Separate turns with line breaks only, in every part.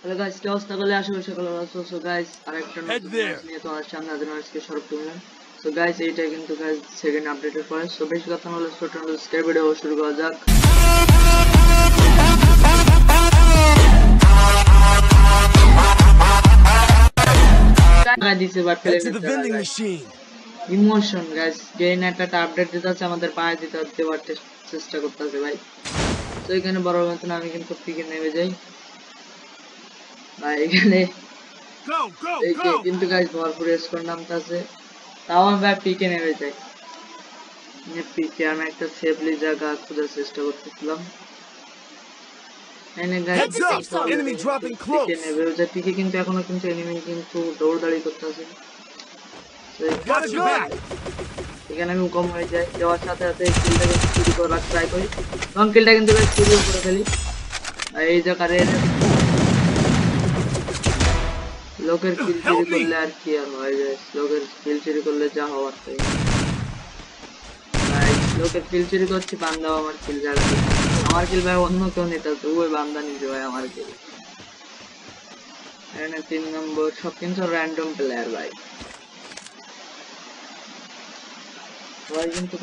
Hello guys, কি অবস্থা? করলে আশা করি সকলে ভালো আছো। সো গাইস, আরেকটা নতুন ম্যাচ নিয়ে তোমার সামনে হাজির হয়েছি, স্বরূপ তুমলেন। সো গাইস, এইটা কিন্তু গাইস সেকেন্ড আপডেটের পরে। সো বেশি কথা না বলে ছোট স্কেয়ার ভিডিও শুরু করা যাক। দিছে বাট ফেলে ইমোশন গাইস, গেইন একটা আপডেট দিতে আছে, আমাদের পায়ে দিতে দেওয়ার চেষ্টা করতেছে ভাই। তো এখানে বড় মতন আমি কিন্তু পিকে নেমে যাই ভাই। এখানে কিন্তু গাইস ভরপুর স্কোর নামতেছে, তাও আমি ভাই পিকে নেমে যাই। পিকে আমি একটা সেফলি জায়গা খোঁজার চেষ্টা করতেছিলাম। পিকে কিন্তু এখনো কিন্তু এনিমি কিন্তু দৌড়দাড়ি করতেছে। এখানে আমি কম হয়ে যাই, যাওয়ার সাথে সাথে কিলটাকে চুরি করার ট্রাই করি এবং কিলটা কিন্তু চুরিও করে ফেলি। এই জায়গায় লোকের কিল চুরি করলে আর কি আর হয়ে যায়, লোকের কিল চুরি করলে যা হওয়ার তাই। লোকের কিল চুরি করছি, বান্দাও আমার কিল জায়গা, আমার কিল ভাই অন্য কেউ নিতে হতো, ওই বান্দা নিজে ভাই আমার কিল। এখানে 3 নম্বর সব কিন্তু র্যান্ডম প্লেয়ার ভাই, সবাই কিন্তু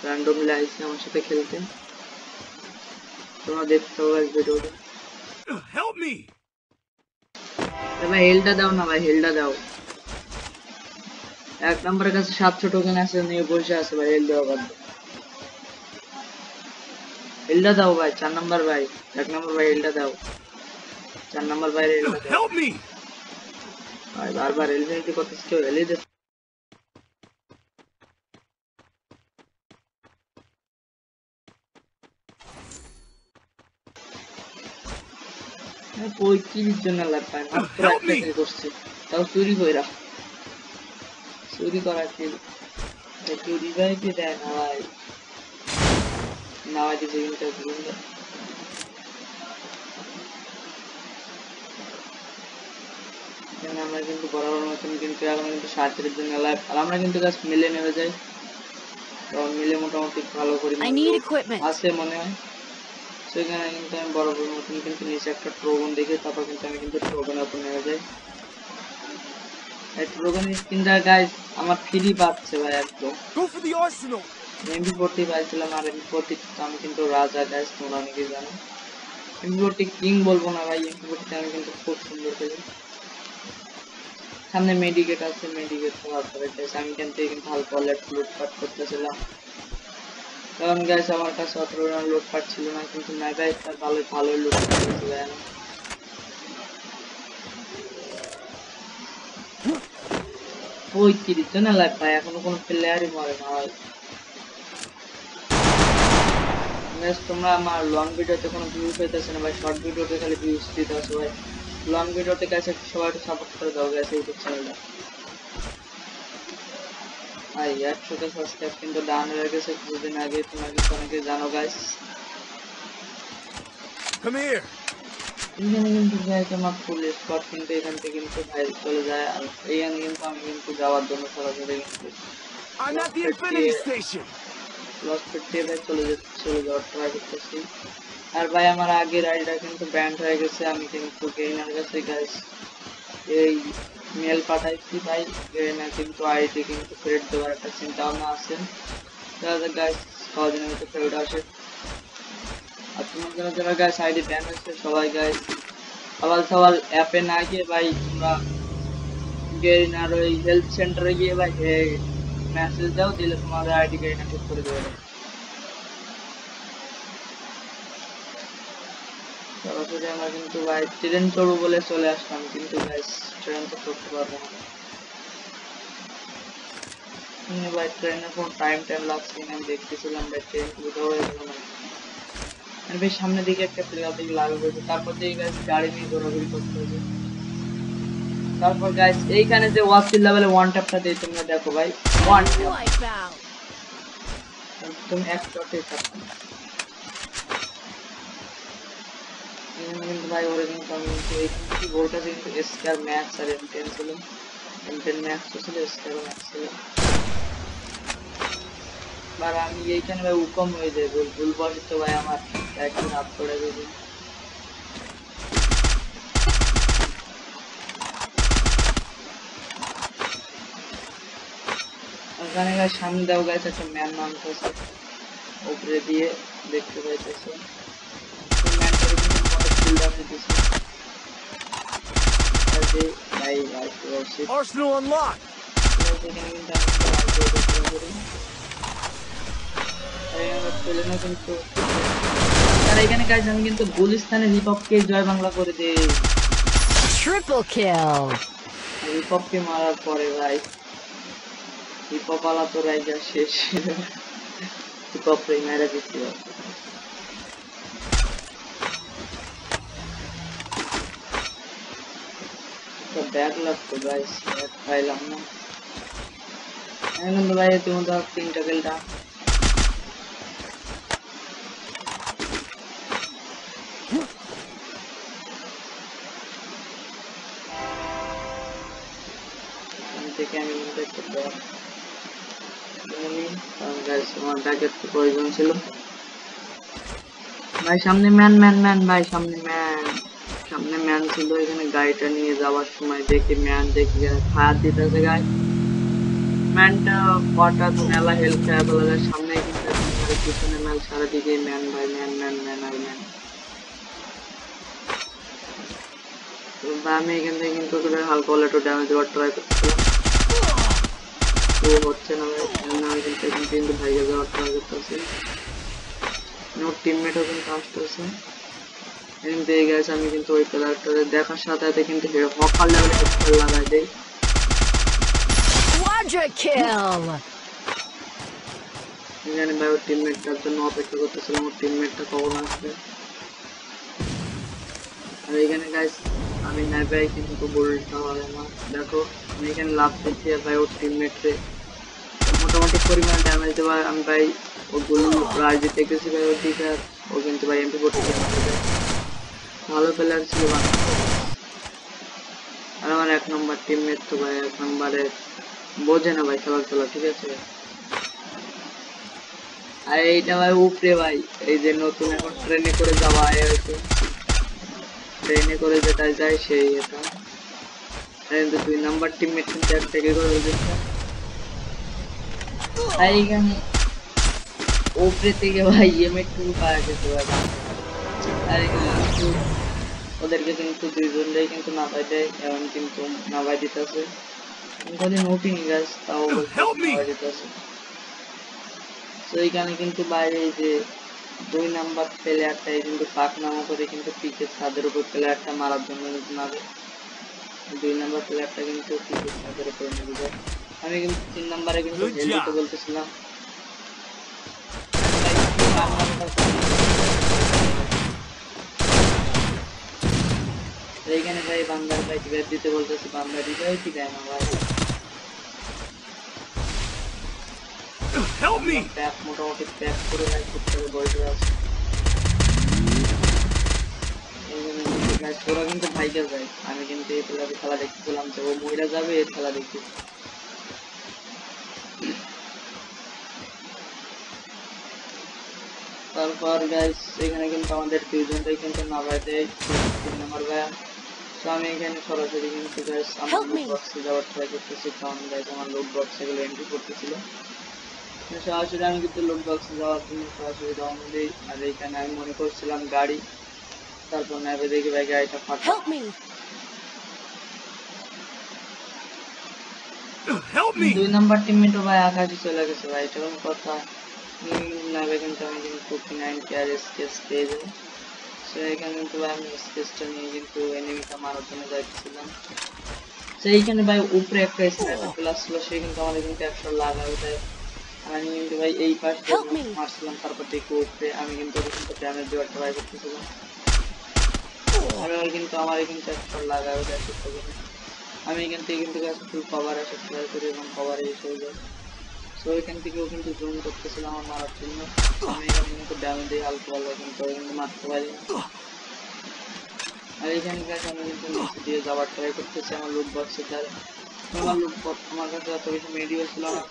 র্যান্ডমলি আইসে আমার সাথে খেলতে। তোমরা দেখতে পাবো ভিডিওটা। ভাই হেলটা দাও না ভাই, হেলটা দাও। 1 নম্বরের কাছে 700 টোকেন আছে, নিয়ে বসে আছে ভাই, হেল দেওয়া বাদ। হেলটা দাও ভাই, 4 নম্বর ভাই, 1 নম্বর ভাই হেলটা দাও, 4 নম্বর ভাই হেলটা দাও ভাই। বারবার হেল দিতে করতেছ, কেউ হেলই দে। কই কির জন্য লাভ পায়, মাত্র একটা কিল করছি, তাও চুরি কইরা। চুরি করা কিল কেউ রিভাইভই দেয় না ভাই, নামাই দিছে কিন্তু আমরা কিন্তু বরাবর মতন কিন্তু এখন কিন্তু 37 জন লাইভ, আর আমরা কিন্তু গাছ মিলে নেমে যাই, তো মিলে মোটামুটি ভালো করি আছে মনে হয়। সেখানে কিন্তু আমি বরাবর মতন কিন্তু নিচে একটা ট্রোগন দেখে তারপর কিন্তু আমি কিন্তু ট্রোগনের উপর নেমে যাই। এই ট্রোগন স্কিনটা গাইস আমার ফ্রি পাচ্ছে ভাই একদম। MP40 পাইছিলাম, আর MP40 আমি কিন্তু রাজা গাইস, তোমরা অনেকেই জানো। MP40 কিং বলবো না ভাই, MP40 আমি কিন্তু খুব সুন্দর খেলি। সামনে মেডিকেট আছে, মেডিকেট হওয়ার পরে আমি এখান থেকে কিন্তু হালকা লুটপাট করতেছিলাম, কারণ গাইস আমার কাছে অত লুটপাট ছিল না, কিন্তু না গাইস তার ভালোই লুটপাট করেছিল। ওই কি দিচ্ছে না লাইভ ভাই, এখনো কোনো প্লেয়ারই মরে না ভাই। তোমরা আমার লং ভিডিওতে কোনো ভিউজ হইতেছে না ভাই, শর্ট ভিডিওতে খালি ভিউজ দিতে আছে ভাই। লং ভিডিওতে কাছে সবাই একটু সাপোর্ট করে দাও গাইস ইউটিউব চ্যানেলটা ভাই। 100টা সাবস্ক্রাইব কিন্তু ডান হয়ে গেছে কিছুদিন আগে, তোমরা কিন্তু অনেকে জানো গাইস। এখানে কিন্তু গাইস আমার ফুল স্পট কিন্তু এখান থেকে কিন্তু ভাই চলে যায়, আর এইখানে কিন্তু আমি কিন্তু যাওয়ার জন্য সরাসরি কিন্তু চলে যাওয়ার ট্রাই করতেছি। আর ভাই আমার আগের আইডিটা কিন্তু ব্যান্ড হয়ে গেছে, আমি কিন্তু গেইনার কাছে গাইস এই মেল পাঠাইছি ভাই, গেইনার কিন্তু আইডি কিন্তু ফেরত দেওয়ার একটা চিন্তা ভাবনা আছে, গাইস কদিনের মধ্যে ফেরত আসে। আর তোমরা যারা গাইস আইডি ব্যান হয়েছে সবাই গাইস সওয়াল অ্যাপে না গিয়ে ভাই তোমরা গেইনার ওই হেল্প সেন্টারে গিয়ে ভাই মেসেজ দাও, দিলে তোমাদের আইডি গেইনার ঠিক করে দেবে। সরাসরি আমরা কিন্তু ভাই ট্রেন চড়বো বলে চলে আসলাম, কিন্তু গাইস ট্রেন তো করতে পারবো না ভাই, ট্রেনের কোনো টাইম লাগছে কিনা আমি দেখতেছিলাম ভাই, ট্রেন কোথাও হয়ে গেল না। আর বেশ সামনের দিকে একটা প্লেয়ার দিকে লাগু হয়েছে, তারপর দিয়ে গাইস গাড়ি নিয়ে ঘোরাঘুরি করতে হবে। তারপর গাইস এইখানে যে ওয়াসিল লেভেলে ওয়ান ট্যাপটা দেই তোমরা দেখো ভাই, ওয়ান ট্যাপ একদম এক শটে থাকবে। কিন্তু ভাই ওরে কিন্তু আমি কিন্তু গোলটা কিন্তু স্কয়ার ম্যাক্স আর M10 ছিল, M10 ম্যাক্স ছিল, স্কয়ার ম্যাক্স ছিল। আর আমি এইখানে ভাই উকম হয়ে যাই, ভুলবশত ভাই আমার ক্যারেক্টার হাত পড়ে গেছে। এখানে গাইস সামনে দাও গাইস একটা ম্যান নামতেছে উপরে দিয়ে দেখতে পাইতেছে ম্যানটার কিন্তু অনেক ফুল ড্যামেজ দিছে আরে ভাই ভাই
Arsenal unlocked.
কিন্তু আর এখানে গাইস আমি কিন্তু গুলিস্তানের হিপহপকে জয় বাংলা করে দেই
Triple kill.
হিপহপকে মারার পরে ভাই হিপহপ আলা তো রাইজা শেষ হিপহপ রে মেরে দিতে হবে তো ব্যাক লাগতো গাইস ব্যাক পাইলাম না এখন ভাই তুমি তো তিনটা কিলটা থেকে আমি দেখতে পাবো কারণ গাইস আমার ব্যাগের তো প্রয়োজন ছিল ভাই সামনে ম্যান ম্যান ম্যান ভাই সামনে ম্যান ছিল এখানে গাড়িটা নিয়ে যাওয়ার সময় দেখি ম্যান দেখি ফায়ার দিতেছে গাই ম্যানটা হঠাৎ মেলা হেল্প খায় বলা যায় সামনে কিন্তু পিছনে ম্যান সারাদিকে ম্যান ভাই ম্যান ম্যান ম্যান আর ম্যান তো আমি এখান থেকে কিন্তু হালকা হলে একটু ড্যামেজ দেওয়ার ট্রাই করছিলাম তো হচ্ছে না ভাই আমি কিন্তু ভাইকে যাওয়ার ট্রাই করতেছি ওর টিমমেটও কিন্তু আসতেছে এরকম পেয়ে গেছে আমি কিন্তু ওই প্লেয়ারটা দেখার সাথে সাথে কিন্তু হকার লেভেলে হেডশট লাগাই দেই
Quadra kill.
এখানে ভাই ওর টিমমেটটার জন্য অপেক্ষা করতেছিলাম ওর টিমমেটটা কখন আসবে আর এখানে গাইস আমি নাই ভাই কিন্তু গোলটা হবে না দেখো আমি এখানে লাভ দিচ্ছি ভাই ওর টিমমেটকে মোটামুটি পরিমাণ ড্যামেজ দেওয়া আমি ভাই ও গুলো রাজ দিতে গেছি ভাই ওর দিকে ও কিন্তু ভাই এমপি করতে ভালো প্লেয়ার ছিল আর আমার এক নম্বর টিমমেট তো ভাই এক নম্বরে বোঝে না ভাই খেলা ঠিক আছে আর এইটা ভাই উপরে ভাই এই যে নতুন এখন ট্রেনে করে যাওয়া হয়েছে ট্রেনে করে যেটা যায় সেই এটা কিন্তু 2 নাম্বার টিমমেট কিন্তু এক থেকে করে দিচ্ছে আর এখানে উপরে থেকে ভাই এমএ2 পাওয়া গেছে ভাই আর ওদেরকে কিন্তু দুইজনই কিন্তু নামাই দেয় এবং কিন্তু নামাই দিতেছে কোনদিন নোটিনি গাইস তাও নামাই দিতেছে তো এইখানে কিন্তু বাইরে এই যে 2 নাম্বার প্লেয়ারটাই কিন্তু পাক নামা করে কিন্তু পিকে ছাদের উপর প্লেয়ারটা মারার জন্য নামে 2 নাম্বার প্লেয়ারটা কিন্তু পিকে ছাদের উপর নেমে যায় আমি কিন্তু 3 নাম্বারে কিন্তু হেল দিতে বলতেছিলাম এইখানে ভাই বান্দার ভাই টিকেট দিতে বলতেছি বান্দা দিতে কি দেয় না ভাই
Help me.
ব্যাক মোটামুটি ব্যাক করে ভাই করতে বসে আছে এইখানে গাইস ওরা কিন্তু ভাইকে যায় আমি কিন্তু এই প্লেয়ারে খেলা দেখতেছিলাম যে ও মইরা যাবে এই খেলা দেখতে তারপর গাইস এখানে কিন্তু আমাদের দুইজনটাই কিন্তু নামাই দেয় 3 নাম্বার ভাই তো আমি এখানে সরাসরি কিন্তু গাইস আমার লুট বক্সে যাওয়ার ট্রাই করতেছি কারণ গাইস আমার লুট বক্সে গুলো এন্ট্রি করতেছিল সরাসরি আমি কিন্তু লুট বক্সে যাওয়ার জন্য সরাসরি রওনা দেই আর এখানে আমি মনে করছিলাম গাড়ি তারপর নাইবে দেখি ভাই গাড়িটা ফাটা
Help me.
2 নাম্বার টিমমেটও ভাই আকাশে চলে গেছে ভাই এটা কোন কথা নাইবে কিন্তু আমি কিন্তু 59 কেয়ার স্কেচ পেয়ে যাই সো এখানে কিন্তু ভাই আমি স্কেচটা নিয়ে কিন্তু এনিমিটা মারার জন্য যাচ্ছিলাম তো এইখানে ভাই উপরে একটা স্নাইপার প্লাস ছিল সে কিন্তু আমাদের কিন্তু 100 লাগাও দেয় আমি কিন্তু ভাই এই পাশ দিয়ে মারছিলাম তারপর দেখি উপরে আমি কিন্তু ড্যামেজ দেওয়ার ট্রাই করতেছিলাম আর কিন্তু আমার কিন্তু 100 লাগাও দেয় আমি এখান থেকে কিন্তু ফুল কভার আসার ট্রাই করি এবং কভারে এসে যায় সো এখান থেকেও কিন্তু জুম করতেছিলাম আমার মারার জন্য আমি এখানে কিন্তু ড্যামেজ দিই হালকা কিন্তু মারতে পারি আর এখানে গাছ আমি কিন্তু নিচে দিয়ে যাওয়ার ট্রাই করতেছি আমার লুট বক্সের দ্বারা আমার লুট বক্স আমার কাছে এত বেশি মেডিকেল ছিল না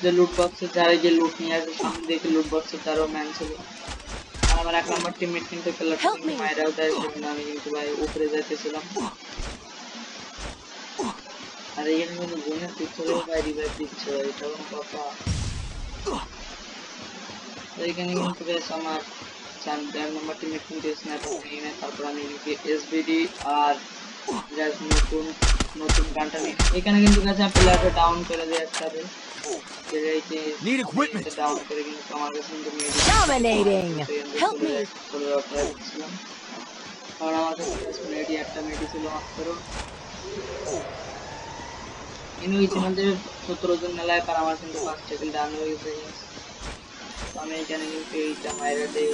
যে লুট বক্সের দ্বারা যে লুট নিয়ে আসে সামনে দেখে লুট বক্সের দ্বারাও ম্যান ছিল আর আমার 1 নাম্বার টিমমেট কিন্তু প্লেয়ারটা মাইরাও দেয় সেজন্য আমি কিন্তু ভাই উপরে যাইতেছিলাম আর এখানে কিন্তু বোনের পিছনেও ভাই রিভাইভ দিচ্ছে ভাই, এটা কোনো কথা? তো এখানে কিন্তু বেশ আমার 4 নম্বর টিমে কিন্তু স্নাইপার নিয়ে নেয়, তারপর আমি এসবিডি আর নতুন গানটা নিয়ে এখানে কিন্তু কাছে প্লেয়ারটা ডাউন করে দেয় একসাথে।
Need equipment.
ডাউন করে কিন্তু আমার কাছে কিন্তু
Dominating. Help me.
ছিলাম, কারণ আমার কাছে মেডি একটা মেডি ছিল মাত্র। কিন্তু ইতিমধ্যে 17 জন মেলায় পার আমার কিন্তু 5টা কিল ডান হয়ে গেছে। আমি এখানে কিন্তু এইটা মাইরা দেই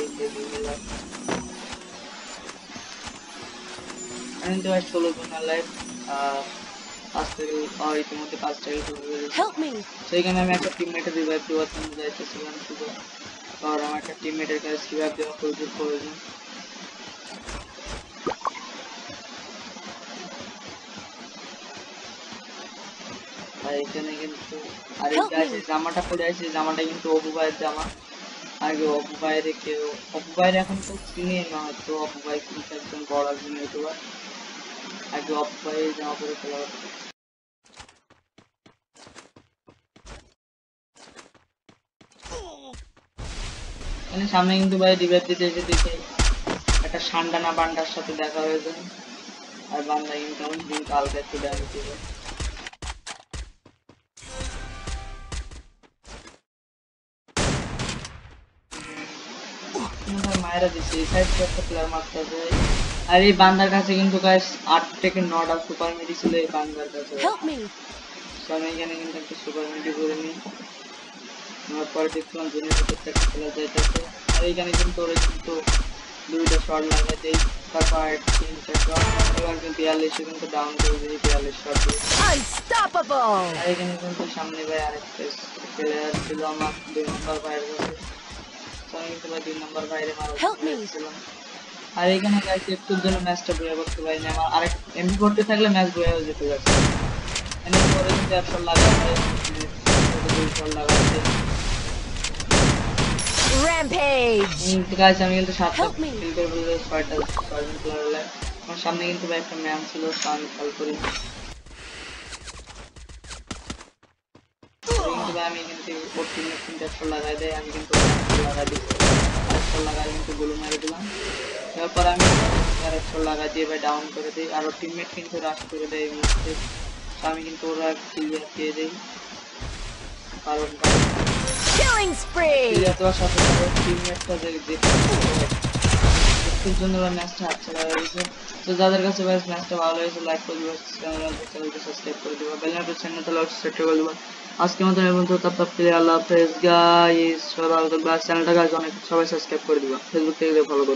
দিলাম। আমি কিন্তু 16 জন মেলায় 5টা কিল ইতিমধ্যে 5টা কিল করে ফেলেছি।
Help me.
সেইখানে আমি একটা টিমমেটের রিভাইভ দেওয়ার জন্য যাইতেছিলাম শুধু, কারণ আমার একটা টিমমেটের কাছে রিভাইভ দেওয়া প্রয়োজন। আর এখানে কিন্তু আর এই গাছে জামাটা পরে আছে, জামাটা কিন্তু অপু ভাইয়ের জামা। আগে অপু ভাইয়ের এখন তো চিনি না, হয়তো অপু ভাই কিন্তু একজন বড় একজন ইউটিউবার। আগে অপু ভাইয়ের জামা পরে খেলা হতো। এখানে সামনে কিন্তু ভাই রিভাইভ দিতে এসে দেখে একটা সান্ডানা বান্ডার সাথে দেখা হয়ে যায়, আর বান্দা কিন্তু অনেকদিন কালকে একটু ড্যামেজ দিবে। মায়েরা দিচ্ছে এই সাইড থেকে একটা প্লেয়ার মারতে যায়, আর এই বান্দার কাছে কিন্তু গাইস 8 থেকে 9টা সুপার মিডি ছিল এই বান্দার কাছে। আমি এখানে কিন্তু একটা সুপার মিডি করে নিই, আমার পরে দেখলাম জনের ভিতরটা একটা খেলা যাইতেছে, আর এইখানে কিন্তু ওরা কিন্তু 2টা শট লাগাই দেয়, তারপর 3টা শট, এবার কিন্তু 42 কিন্তু ডাউন করে দিই 42 শট দিয়ে।
Unstoppable.
আর এখানে কিন্তু সামনে ভাই আরেকটা প্লেয়ার ছিল আমার 2 নম্বর ভাইয়ের কাছে, তো আমি কিন্তু 2 নম্বর ভাইরে মারছিলাম। আর এখানে গাইস একটুর জন্য ম্যাচটা বয়ে করতে পারি না, আমার আরেক এমপি করতে থাকলে ম্যাচ বয়ে হয়ে যেতে যাচ্ছে। এখানে পরে কিন্তু 1 শট লাগাতে 2 শট লাগাতে
Rampage.
গাইস আমি কিন্তু 7টা কিল করে ফেললে 6টা প্লেয়ার লাগে। আমার সামনে কিন্তু ভাই একটা ম্যান ছিল, তো আমি কল করি কিন্তু ভাই আমি কিন্তু ওর টিমে 3টা শট লাগাই দেয়, আমি কিন্তু লাগাই দিই, আর শট লাগাই কিন্তু গুলো মেরে দিলাম। তারপর আমি আরেক শট লাগাই দিয়ে ভাই ডাউন করে দিই, আর ওর টিমমেট কিন্তু রাশ করে দেয় এই মুহূর্তে, তো আমি কিন্তু ওরা ক্লিয়ার দিয়ে দিই, কারণ
Killing spree.
ক্লিয়ার দেওয়ার সাথে সাথে টিমমেটটা যে একটুর জন্য ম্যাচটা হাতছাড়া হয়ে গেছে। তো যাদের কাছে ম্যাচটা ভালো লেগেছে লাইক করে দিবা, চ্যানেলকে সাবস্ক্রাইব করে দিবা, বেল নোটিফিকেশন সেট করে দিবা। আজকের মতো এই পর্যন্ত, তারপর আল্লাহ হাফেজ গাইস, সবাই ভালো থাকবে। চ্যানেলটা গাইস অনেক সবাই সাবস্ক্রাইব করে দিবা, ফেসবুক থেকে ফলো করো।